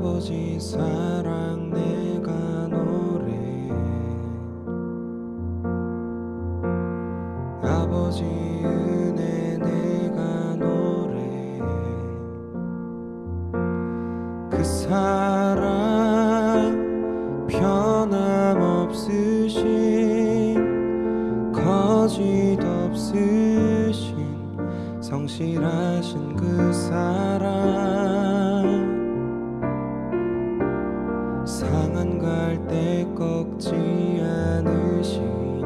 아버지 사랑 내가 노래해. 아버지 은혜 내가 노래해. 그 사랑 변함없으신 거짓 없으신 성실하신 그 사랑 상한 갈 때 꺾지 않으시는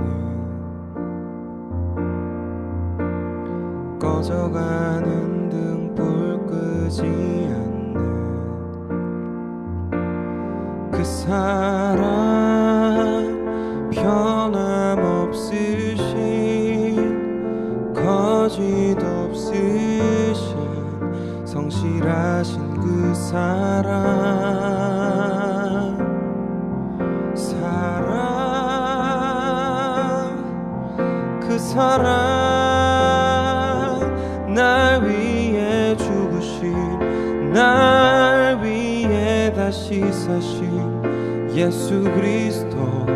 꺼져가는 등불 끄지 않는 그 사랑 변함없으신 거짓 없으신 성실하신 그 사랑 그 사랑 날 위해 죽으신 날 위해 다시 사신 예수 그리스도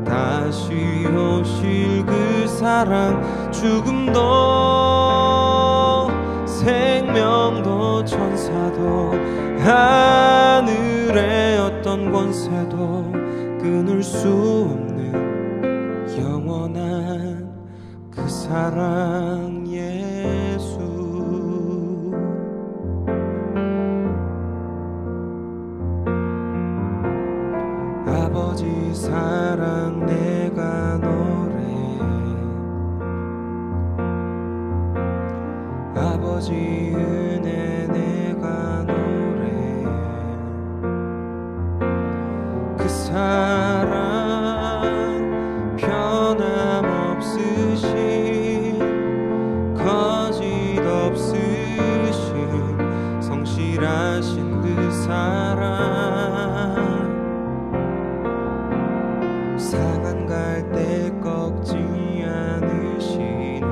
다시 오실 그 사랑 죽음도 생명도 천사도 하늘의 어떤 권세도 끊을 수 없는 영원한 그 사랑 예수. 아버지 사랑 내가 노래해. 아버지 은혜 내가 노래해. 그 사랑 변함없으신 거짓 없으신 성실하신 그 사랑 상한 갈 때 꺾지 않으시는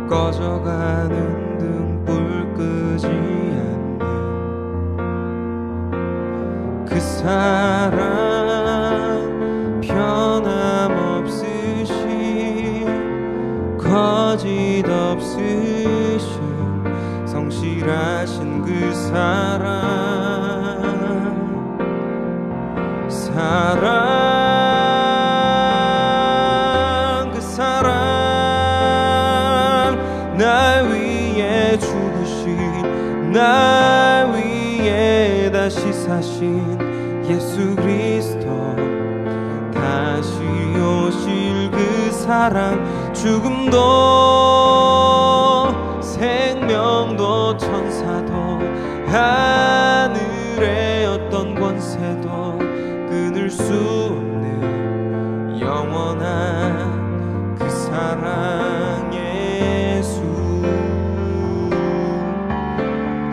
꺼져가는 등불 끄지 않는 그 사랑 변함없으신 거짓 없으신 성실하신 그 사랑 그 사랑 날 위해 죽으신 날 위해 다시 사신 예수 그리스도 다시 오실 그 사랑 죽음도 생명도 천사도 하늘의 어떤 권세도 끊을 수 없는 영원한 그 사랑 예수.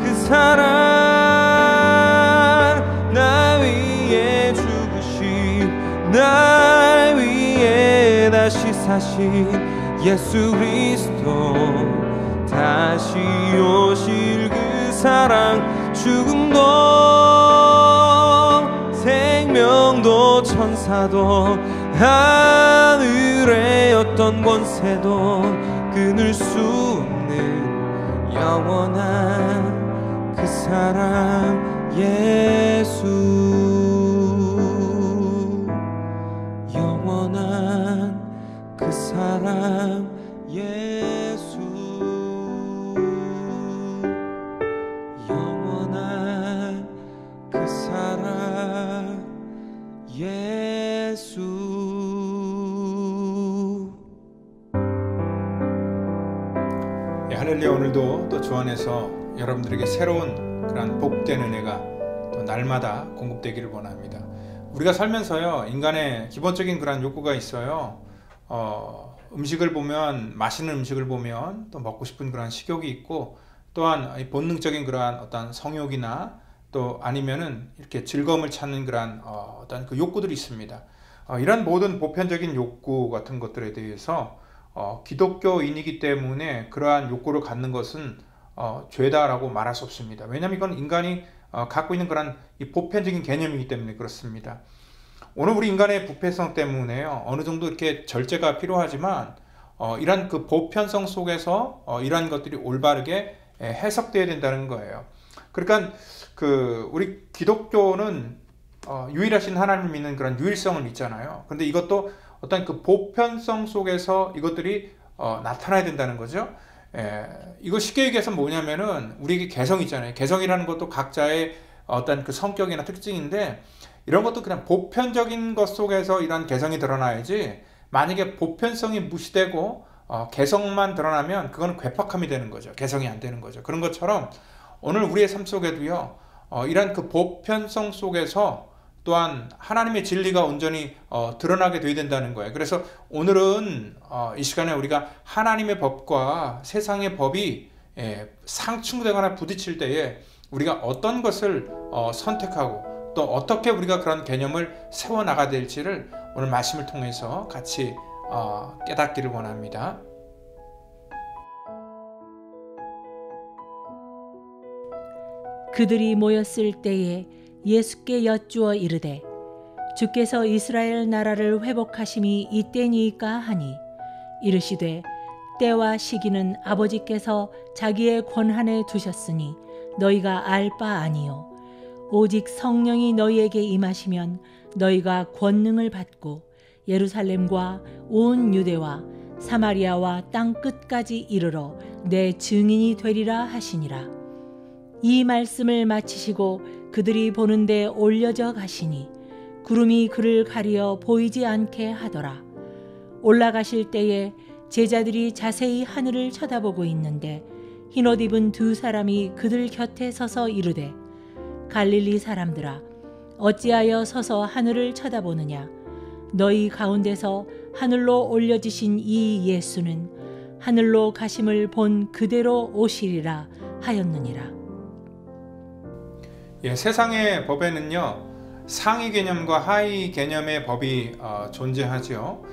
그 사랑 날 위해 죽으신 날 위해 다시 사신 예수 그리스도 다시 오실 그 사랑 죽음도 생명도 천사도 하늘의 어떤 권세도 끊을 수 없는 영원한 그 사랑 예수. 영원한 그 사랑 예수. 영원한 그 사랑 예수. 할렐루야. 오늘도 또 주 안에서 여러분들에게 새로운 그런 복된 은혜가 또 날마다 공급되기를 원합니다. 우리가 살면서요, 인간의 기본적인 그런 욕구가 있어요. 음식을 보면, 맛있는 음식을 보면 또 먹고 싶은 그런 식욕이 있고, 또한 본능적인 그러한 어떤 성욕이나 또 아니면은 이렇게 즐거움을 찾는 그러한 어떤 그 욕구들이 있습니다. 이런 모든 보편적인 욕구 같은 것들에 대해서 기독교인이기 때문에 그러한 욕구를 갖는 것은 죄다라고 말할 수 없습니다. 왜냐하면 이건 인간이 갖고 있는 그런 이 보편적인 개념이기 때문에 그렇습니다. 오늘 우리 인간의 부패성 때문에요, 어느 정도 이렇게 절제가 필요하지만 이러한 그 보편성 속에서 이러한 것들이 올바르게 해석되어야 된다는 거예요. 그러니까 우리 기독교는 유일하신 하나님을 믿는 그런 유일성을 믿잖아요. 근데 이것도 어떤 그 보편성 속에서 이것들이 나타나야 된다는 거죠. 이거 쉽게 얘기해서 뭐냐면은 우리에게 개성이 있잖아요. 개성이라는 것도 각자의 어떤 그 성격이나 특징인데, 이런 것도 그냥 보편적인 것 속에서 이런 개성이 드러나야지, 만약에 보편성이 무시되고 개성만 드러나면 그거는 괴팍함이 되는 거죠. 개성이 안 되는 거죠. 그런 것처럼 오늘 우리의 삶 속에도요, 이런 그 보편성 속에서 또한 하나님의 진리가 온전히 드러나게 되어야 된다는 거예요. 그래서 오늘은 이 시간에 우리가 하나님의 법과 세상의 법이 상충되거나 부딪힐 때에 우리가 어떤 것을 선택하고 또 어떻게 우리가 그런 개념을 세워나가야 될지를 오늘 말씀을 통해서 같이 깨닫기를 원합니다. 그들이 모였을 때에 예수께 여쭈어 이르되 주께서 이스라엘 나라를 회복하심이 이때니이까 하니, 이르시되 때와 시기는 아버지께서 자기의 권한에 두셨으니 너희가 알 바 아니요 오직 성령이 너희에게 임하시면 너희가 권능을 받고 예루살렘과 온 유대와 사마리아와 땅 끝까지 이르러 내 증인이 되리라 하시니라. 이 말씀을 마치시고 그들이 보는데 올려져 가시니 구름이 그를 가리어 보이지 않게 하더라. 올라가실 때에 제자들이 자세히 하늘을 쳐다보고 있는데 흰옷 입은 두 사람이 그들 곁에 서서 이르되, 갈릴리 사람들아, 어찌하여 서서 하늘을 쳐다보느냐? 너희 가운데서 하늘로 올려지신 이 예수는 하늘로 가심을 본 그대로 오시리라 하였느니라. 세상의 법에는요, 상위 개념과 하위 개념의 법이 존재하죠.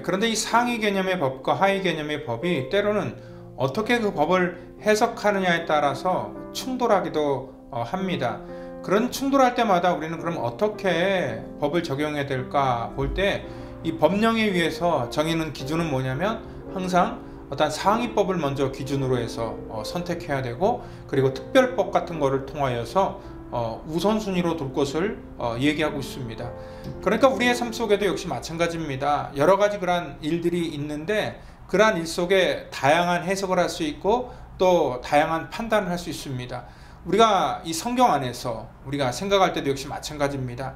그런데 이 상위 개념의 법과 하위 개념의 법이 때로는 어떻게 그 법을 해석하느냐에 따라서 충돌하기도 합니다. 그런 충돌할 때마다 우리는 그럼 어떻게 법을 적용해야 될까 볼 때, 이 법령에 의해서 정해놓은 기준은 뭐냐면 항상 어떤 상위법을 먼저 기준으로 해서 선택해야 되고, 그리고 특별법 같은 거를 통하여서 우선순위로 둘 것을 얘기하고 있습니다. 그러니까 우리의 삶 속에도 역시 마찬가지입니다. 여러 가지 그러한 일들이 있는데 그러한 일 속에 다양한 해석을 할 수 있고 또 다양한 판단을 할 수 있습니다. 우리가 이 성경 안에서 우리가 생각할 때도 역시 마찬가지입니다.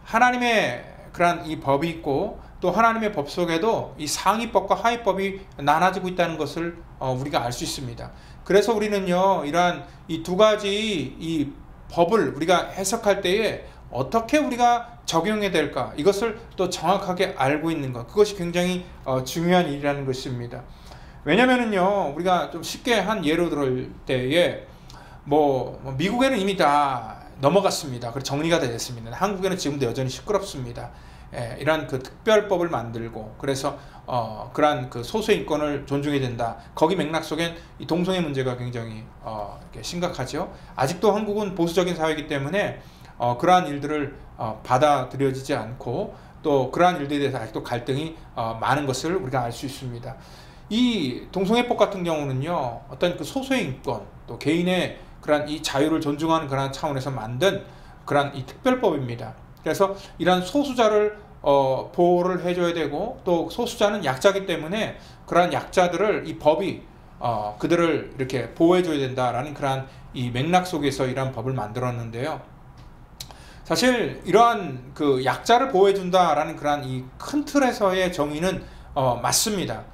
하나님의 그러한 이 법이 있고 또 하나님의 법 속에도 이 상위법과 하위법이 나눠지고 있다는 것을 우리가 알 수 있습니다. 그래서 우리는요, 이러한 이 두 가지 이 법을 우리가 해석할 때에 어떻게 우리가 적용해야 될까, 이것을 또 정확하게 알고 있는 것, 그것이 굉장히 중요한 일이라는 것입니다. 왜냐면은요, 우리가 좀 쉽게 한 예로 들을 때에 미국에는 이미 다 넘어갔습니다. 그래서 정리가 됐습니다. 한국에는 지금도 여전히 시끄럽습니다. 이러한 그 특별법을 만들고, 그래서 그러한 그 소수의 인권을 존중해야 된다. 거기 맥락 속엔 이 동성애 문제가 굉장히 심각하죠. 아직도 한국은 보수적인 사회이기 때문에 그러한 일들을 받아들여지지 않고 또 그러한 일들에 대해서 아직도 갈등이 많은 것을 우리가 알 수 있습니다. 이 동성애법 같은 경우는요, 어떤 그 소수의 인권 또 개인의 그러한 이 자유를 존중하는 그러한 차원에서 만든 그러한 이 특별법입니다. 그래서 이러한 소수자를 보호를 해줘야 되고, 또 소수자는 약자이기 때문에 그러한 약자들을 이 법이 그들을 이렇게 보호해줘야 된다라는 그러한 이 맥락 속에서 이러한 법을 만들었는데요. 사실 이러한 그 약자를 보호해준다라는 그러한 이 큰 틀에서의 정의는 맞습니다.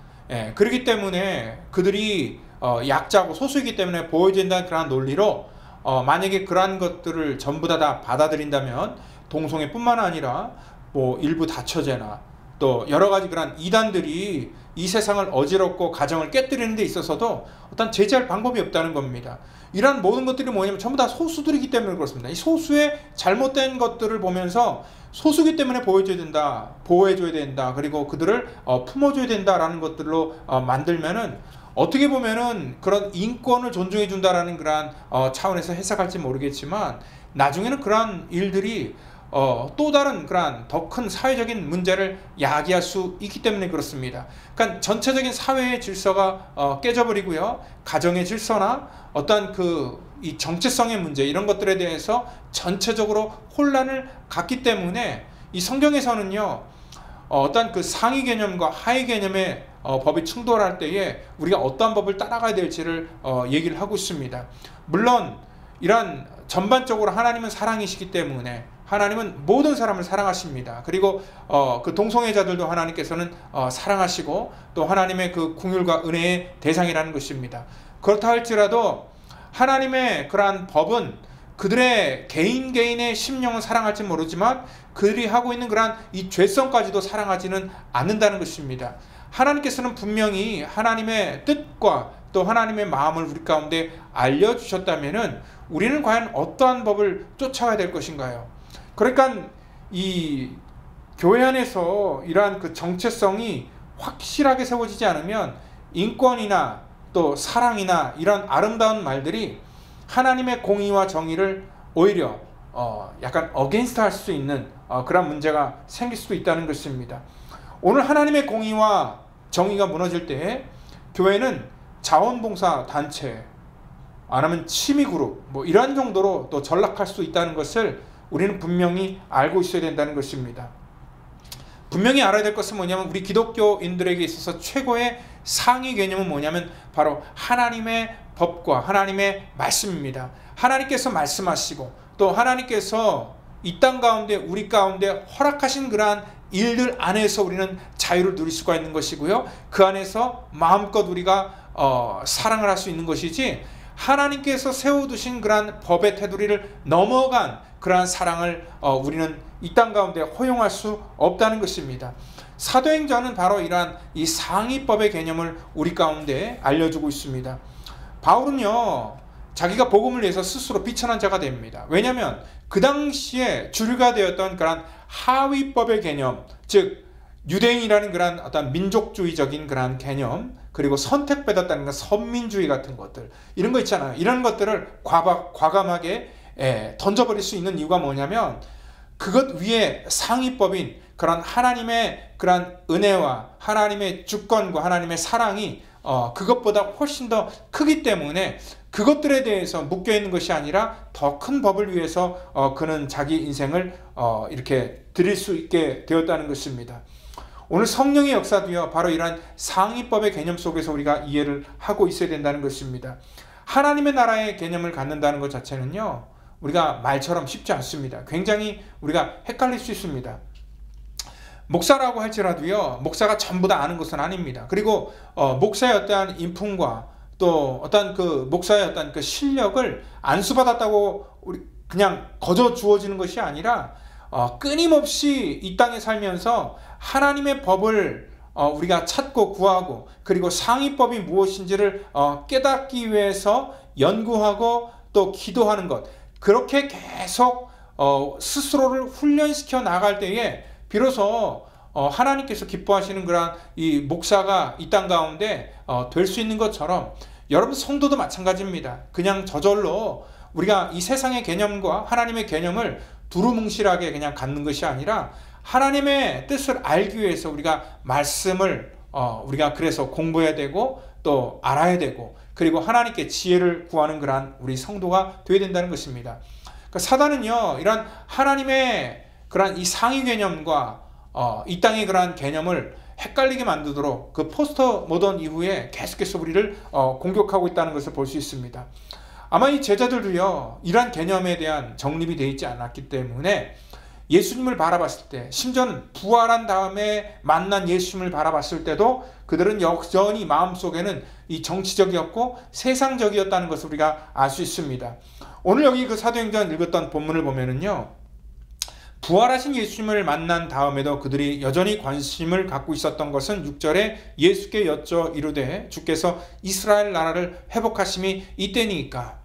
그렇기 때문에 그들이 약자고 소수이기 때문에 보호해줘야 된다는 그러한 논리로 만약에 그러한 것들을 전부 다 받아들인다면 동성애뿐만 아니라 일부 다처제나 또 여러 가지 그런 이단들이 이 세상을 어지럽고 가정을 깨뜨리는 데 있어서도 어떤 제재할 방법이 없다는 겁니다. 이러한 모든 것들이 뭐냐면 전부 다 소수들이기 때문에 그렇습니다. 이 소수의 잘못된 것들을 보면서 소수기 때문에 보호해줘야 된다, 그리고 그들을 품어줘야 된다라는 것들로 만들면은 어떻게 보면은 그런 인권을 존중해 준다라는 그러한 차원에서 해석할지 모르겠지만, 나중에는 그러한 일들이 또 다른 그러한 더 큰 사회적인 문제를 야기할 수 있기 때문에 그렇습니다. 그러니까 전체적인 사회의 질서가 깨져버리고요, 가정의 질서나 어떤 이 정체성의 문제, 이런 것들에 대해서 전체적으로 혼란을 갖기 때문에 이 성경에서는요, 어떤 그 상위 개념과 하위 개념의 법이 충돌할 때에 우리가 어떠한 법을 따라가야 될지를 얘기를 하고 있습니다. 물론 이러한 전반적으로 하나님은 사랑이시기 때문에 하나님은 모든 사람을 사랑하십니다. 그리고 그 동성애자들도 하나님께서는 사랑하시고 또 하나님의 그 긍휼과 은혜의 대상이라는 것입니다. 그렇다 할지라도 하나님의 그러한 법은 그들의 개인의 심령은 사랑할지 모르지만 그들이 하고 있는 그러한 이 죄성까지도 사랑하지는 않는다는 것입니다. 하나님께서는 분명히 하나님의 뜻과 또 하나님의 마음을 우리 가운데 알려주셨다면은 우리는 과연 어떠한 법을 쫓아가야 될 것인가요? 그러니까 이 교회 안에서 이러한 그 정체성이 확실하게 세워지지 않으면 인권이나 또 사랑이나 이런 아름다운 말들이 하나님의 공의와 정의를 오히려 약간 어게인스트 할 수 있는 그런 문제가 생길 수도 있다는 것입니다. 오늘 하나님의 공의와 정의가 무너질 때 교회는 자원봉사 단체, 아니면 취미그룹 이런 정도로 또 전락할 수 있다는 것을 우리는 분명히 알고 있어야 된다는 것입니다. 분명히 알아야 될 것은 뭐냐면, 우리 기독교인들에게 있어서 최고의 상위 개념은 뭐냐면 바로 하나님의 법과 하나님의 말씀입니다. 하나님께서 말씀하시고 또 하나님께서 이 땅 가운데 우리 가운데 허락하신 그러한 일들 안에서 우리는 자유를 누릴 수가 있는 것이고요, 그 안에서 마음껏 우리가 사랑을 할 수 있는 것이지, 하나님께서 세워두신 그러한 법의 테두리를 넘어간 그러한 사랑을 우리는 이 땅 가운데 허용할 수 없다는 것입니다. 사도행전은 바로 이러한 이 상위법의 개념을 우리 가운데 알려주고 있습니다. 바울은요, 자기가 복음을 위해서 스스로 비천한 자가 됩니다. 왜냐하면 그 당시에 주류가 되었던 그러한 하위법의 개념, 즉 유대인이라는 그러한 어떤 민족주의적인 그러한 개념, 그리고 선택받았다는 건 선민주의 같은 것들, 이런 거 있잖아요. 이런 것들을 과감하게 던져버릴 수 있는 이유가 뭐냐면, 그것 위에 상위법인 그런 하나님의 그런 은혜와 하나님의 주권과 하나님의 사랑이 그것보다 훨씬 더 크기 때문에 그것들에 대해서 묶여있는 것이 아니라 더 큰 법을 위해서 그는 자기 인생을 이렇게 드릴 수 있게 되었다는 것입니다. 오늘 성령의 역사도요, 바로 이러한 상위법의 개념 속에서 우리가 이해를 하고 있어야 된다는 것입니다. 하나님의 나라의 개념을 갖는다는 것 자체는요, 우리가 말처럼 쉽지 않습니다. 굉장히 우리가 헷갈릴 수 있습니다. 목사라고 할지라도요, 목사가 전부 다 아는 것은 아닙니다. 그리고 목사의 어떠한 인품과 또 어떤 그 목사의 어떤 그 실력을 안수받았다고 우리 그냥 거저 주어지는 것이 아니라 끊임없이 이 땅에 살면서 하나님의 법을 우리가 찾고 구하고, 그리고 상위법이 무엇인지를 깨닫기 위해서 연구하고 또 기도하는 것, 그렇게 계속 스스로를 훈련시켜 나갈 때에 비로소 하나님께서 기뻐하시는 그런 이 목사가 이 땅 가운데 될 수 있는 것처럼, 여러분 성도도 마찬가지입니다. 그냥 저절로 우리가 이 세상의 개념과 하나님의 개념을 두루뭉실하게 그냥 갖는 것이 아니라, 하나님의 뜻을 알기 위해서 우리가 말씀을 우리가 그래서 공부해야 되고 또 알아야 되고, 그리고 하나님께 지혜를 구하는 그러한 우리 성도가 되어야 된다는 것입니다. 그러니까 사단은요, 이런 하나님의 그러한 이 상위 개념과 이 땅의 그러한 개념을 헷갈리게 만들도록 그 포스트 모던 이후에 계속해서 우리를 공격하고 있다는 것을 볼 수 있습니다. 아마 이 제자들도요, 이러한 개념에 대한 정립이 되어 있지 않았기 때문에 예수님을 바라봤을 때, 심지어는 부활한 다음에 만난 예수님을 바라봤을 때도 그들은 여전히 마음속에는 이 정치적이었고 세상적이었다는 것을 우리가 알 수 있습니다. 오늘 여기 그 사도행전 읽었던 본문을 보면은요, 부활하신 예수님을 만난 다음에도 그들이 여전히 관심을 갖고 있었던 것은 6절에 예수께 여쭤 이르되 주께서 이스라엘 나라를 회복하심이 이때니까.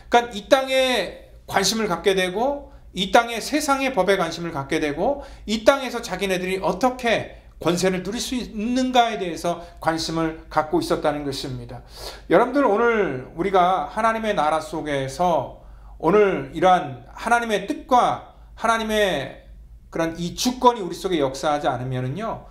그러니까 이 땅에 관심을 갖게 되고, 이 땅의 세상의 법에 관심을 갖게 되고, 이 땅에서 자기네들이 어떻게 권세를 누릴 수 있는가에 대해서 관심을 갖고 있었다는 것입니다. 여러분들, 오늘 우리가 하나님의 나라 속에서 오늘 이러한 하나님의 뜻과 하나님의 그런 이 주권이 우리 속에 역사하지 않으면은요,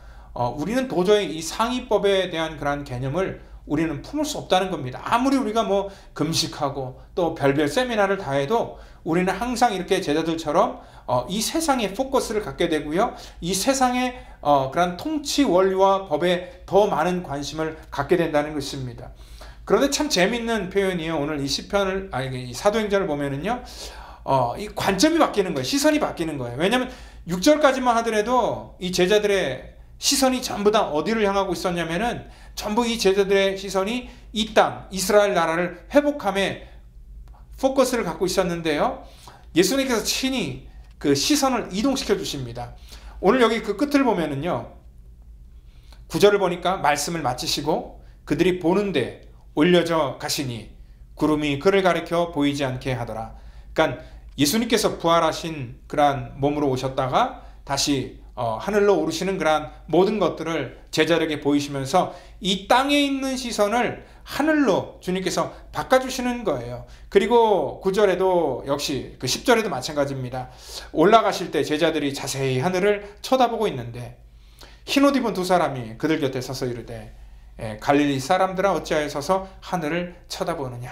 우리는 도저히 이 상위법에 대한 그런 개념을 우리는 품을 수 없다는 겁니다. 아무리 우리가 뭐 금식하고 또 별별 세미나를 다 해도 우리는 항상 이렇게 제자들처럼 이 세상에 포커스를 갖게 되고요, 이 세상의 그런 통치 원리와 법에 더 많은 관심을 갖게 된다는 것입니다. 그런데 참 재밌는 표현이에요. 오늘 이 시편을, 이 사도행전을 보면은요, 이 관점이 바뀌는 거예요. 시선이 바뀌는 거예요. 왜냐하면 6절까지만 하더라도 이 제자들의 시선이 전부 다 어디를 향하고 있었냐면은, 전부 이 제자들의 시선이 이 땅, 이스라엘 나라를 회복함에 포커스를 갖고 있었는데요, 예수님께서 친히 그 시선을 이동시켜 주십니다. 오늘 여기 그 끝을 보면은요, 9절을 보니까 말씀을 마치시고 그들이 보는데 올려져 가시니 구름이 그를 가리켜 보이지 않게 하더라. 그러니까 예수님께서 부활하신 그러한 몸으로 오셨다가 다시 하늘로 오르시는 그러한 모든 것들을 제자들에게 보이시면서 이 땅에 있는 시선을 하늘로 주님께서 바꿔주시는 거예요. 그리고 9절에도 역시 그 10절에도 마찬가지입니다. 올라가실 때 제자들이 자세히 하늘을 쳐다보고 있는데 흰옷 입은 두 사람이 그들 곁에 서서 이르되 갈릴리 사람들아 어찌하여 서서 하늘을 쳐다보느냐.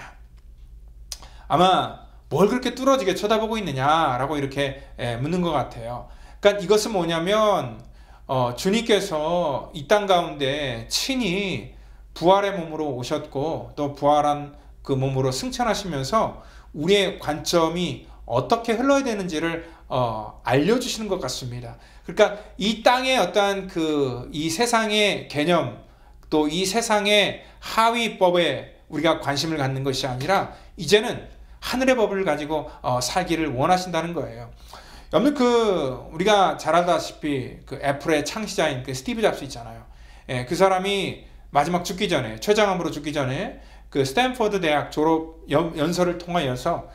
아마 뭘 그렇게 뚫어지게 쳐다보고 있느냐라고 이렇게 묻는 것 같아요. 그러니까 이것은 뭐냐면 주님께서 이 땅 가운데 친히 부활의 몸으로 오셨고 또 부활한 그 몸으로 승천하시면서 우리의 관점이 어떻게 흘러야 되는지를 알려주시는 것 같습니다. 그러니까 이 땅의 어떠한 이 세상의 개념, 또 이 세상의 하위법에 우리가 관심을 갖는 것이 아니라 이제는 하늘의 법을 가지고 살기를 원하신다는 거예요. 여러분, 우리가 잘 알다시피 애플의 창시자인 스티브 잡스 있잖아요. 그 사람이 마지막 죽기 전에, 췌장암으로 죽기 전에 스탠퍼드 대학 졸업 연설을 통하여서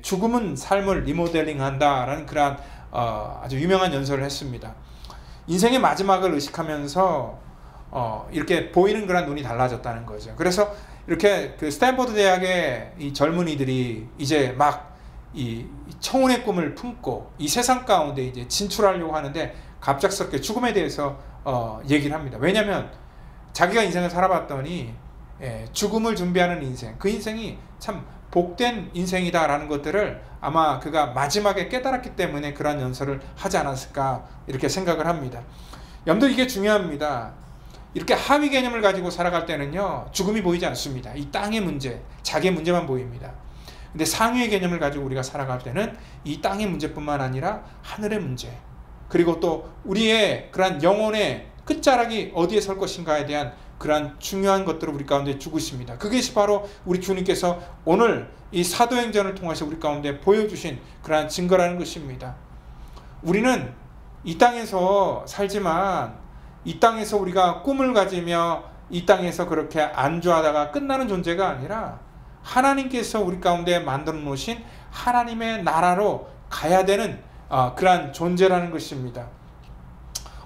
죽음은 삶을 리모델링 한다라는 그러한 아주 유명한 연설을 했습니다. 인생의 마지막을 의식하면서 이렇게 보이는 그런 눈이 달라졌다는 거죠. 그래서 이렇게 스탠퍼드 대학의 이 젊은이들이 이제 막 이 청혼의 꿈을 품고 이 세상 가운데 이제 진출하려고 하는데 갑작스럽게 죽음에 대해서 얘기를 합니다. 왜냐하면 자기가 인생을 살아봤더니 죽음을 준비하는 인생, 그 인생이 참 복된 인생이다라는 것들을 아마 그가 마지막에 깨달았기 때문에 그런 연설을 하지 않았을까 이렇게 생각을 합니다. 여러분들, 이게 중요합니다. 이렇게 하위 개념을 가지고 살아갈 때는요, 죽음이 보이지 않습니다. 이 땅의 문제, 자기의 문제만 보입니다. 근데 상위의 개념을 가지고 우리가 살아갈 때는 이 땅의 문제뿐만 아니라 하늘의 문제, 그리고 또 우리의 그러한 영혼의 끝자락이 어디에 설 것인가에 대한 그러한 중요한 것들을 우리 가운데 주고 있습니다. 그것이 바로 우리 주님께서 오늘 이 사도행전을 통해서 우리 가운데 보여주신 그러한 증거라는 것입니다. 우리는 이 땅에서 살지만 이 땅에서 우리가 꿈을 가지며 이 땅에서 그렇게 안주하다가 끝나는 존재가 아니라 하나님께서 우리 가운데 만들어 놓으신 하나님의 나라로 가야 되는 그러한 존재라는 것입니다.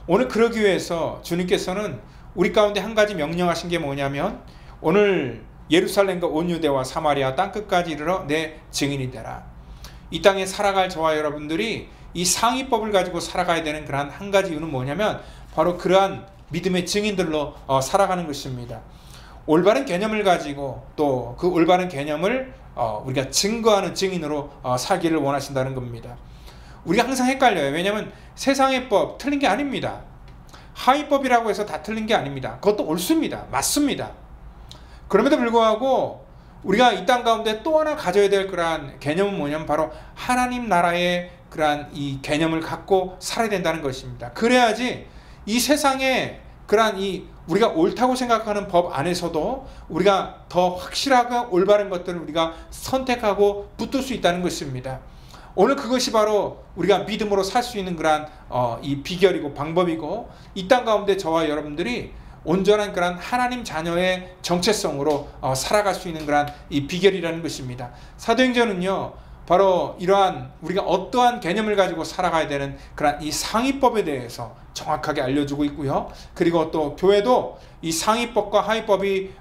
오늘 그러기 위해서 주님께서는 우리 가운데 한 가지 명령하신 게 뭐냐면, 오늘 예루살렘과 온 유대와 사마리아 땅끝까지 이르러 내 증인이 되라. 이 땅에 살아갈 저와 여러분들이 이 상위법을 가지고 살아가야 되는 그러한 한 가지 이유는 뭐냐면 바로 그러한 믿음의 증인들로 살아가는 것입니다. 올바른 개념을 가지고 또 그 올바른 개념을 우리가 증거하는 증인으로 살기를 원하신다는 겁니다. 우리가 항상 헷갈려요. 왜냐하면 세상의 법 틀린 게 아닙니다. 하위법이라고 해서 다 틀린 게 아닙니다. 그것도 옳습니다. 맞습니다. 그럼에도 불구하고 우리가 이 땅 가운데 또 하나 가져야 될 그러한 개념은 뭐냐면 바로 하나님 나라의 그러한 이 개념을 갖고 살아야 된다는 것입니다. 그래야지 이 세상에 그러한 우리가 옳다고 생각하는 법 안에서도 우리가 더 확실하고 올바른 것들을 우리가 선택하고 붙들 수 있다는 것입니다. 오늘 그것이 바로 우리가 믿음으로 살 수 있는 그러한 이 비결이고 방법이고, 이 땅 가운데 저와 여러분들이 온전한 그러한 하나님 자녀의 정체성으로 살아갈 수 있는 그러한 이 비결이라는 것입니다. 사도행전은요, 바로 이러한 우리가 어떠한 개념을 가지고 살아가야 되는 그런 이 상위법에 대해서 정확하게 알려주고 있고요. 그리고 또 교회도 이 상위법과 하위법이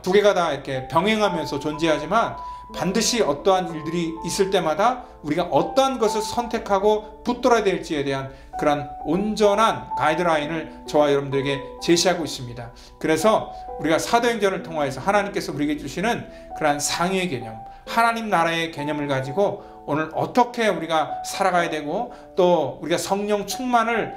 두 개가 다 이렇게 병행하면서 존재하지만 반드시 어떠한 일들이 있을 때마다 우리가 어떠한 것을 선택하고 붙들어야 될지에 대한 그런 온전한 가이드라인을 저와 여러분들에게 제시하고 있습니다. 그래서 우리가 사도행전을 통하여서 하나님께서 우리에게 주시는 그러한 상위의 개념, 하나님 나라의 개념을 가지고 오늘 어떻게 우리가 살아가야 되고 또 우리가 성령 충만을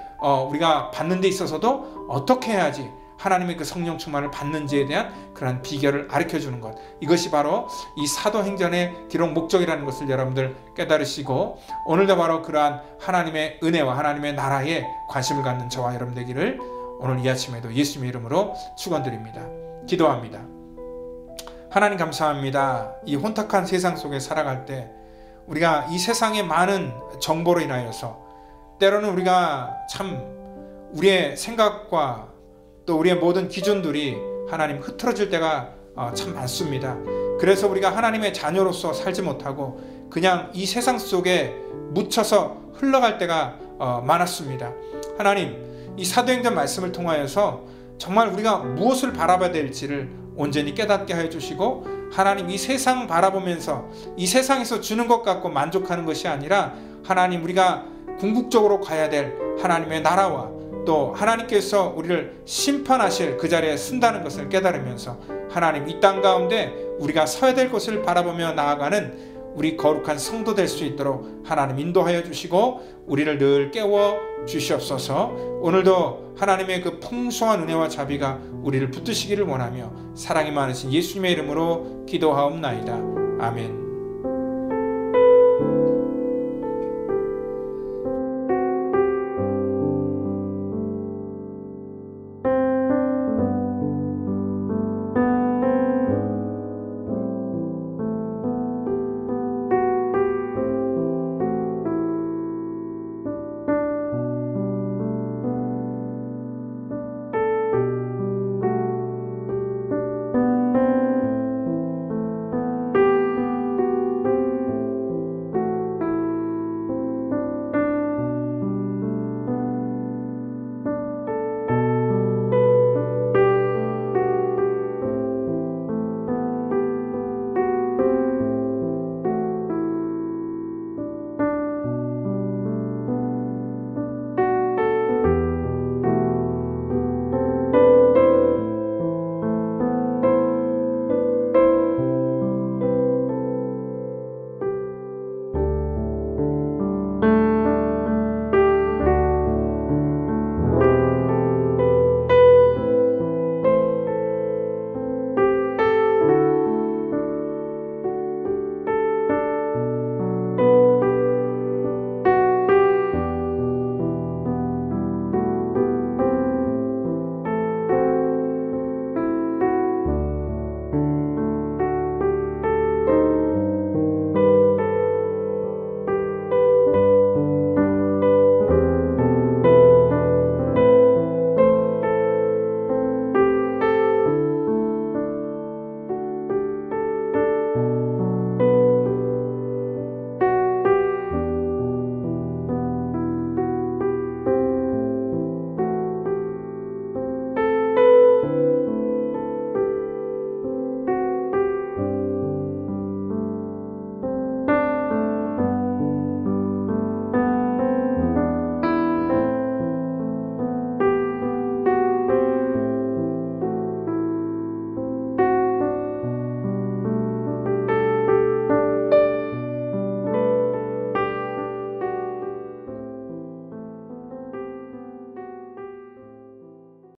우리가 받는 데 있어서도 어떻게 해야지 하나님의 그 성령 충만을 받는지에 대한 그런 비결을 가르쳐주는 것, 이것이 바로 이 사도행전의 기록 목적이라는 것을 여러분들 깨달으시고 오늘도 바로 그러한 하나님의 은혜와 하나님의 나라에 관심을 갖는 저와 여러분 되기를 오늘 이 아침에도 예수님의 이름으로 축원드립니다. 기도합니다. 하나님 감사합니다. 이 혼탁한 세상 속에 살아갈 때 우리가 이 세상의 많은 정보로 인하여서 때로는 우리가 참 우리의 생각과 또 우리의 모든 기준들이 하나님 흐트러질 때가 참 많습니다. 그래서 우리가 하나님의 자녀로서 살지 못하고 그냥 이 세상 속에 묻혀서 흘러갈 때가 많았습니다. 하나님, 이 사도행전 말씀을 통하여서 정말 우리가 무엇을 바라봐야 될지를 온전히 깨닫게 해주시고 하나님 이 세상 바라보면서 이 세상에서 주는 것 갖고 만족하는 것이 아니라 하나님 우리가 궁극적으로 가야 될 하나님의 나라와 또 하나님께서 우리를 심판하실 그 자리에 쓴다는 것을 깨달으면서 하나님 이 땅 가운데 우리가 서야 될 것을 바라보며 나아가는 우리 거룩한 성도 될 수 있도록 하나님 인도하여 주시고 우리를 늘 깨워 주시옵소서. 오늘도 하나님의 그 풍성한 은혜와 자비가 우리를 붙드시기를 원하며 사랑이 많으신 예수님의 이름으로 기도하옵나이다. 아멘.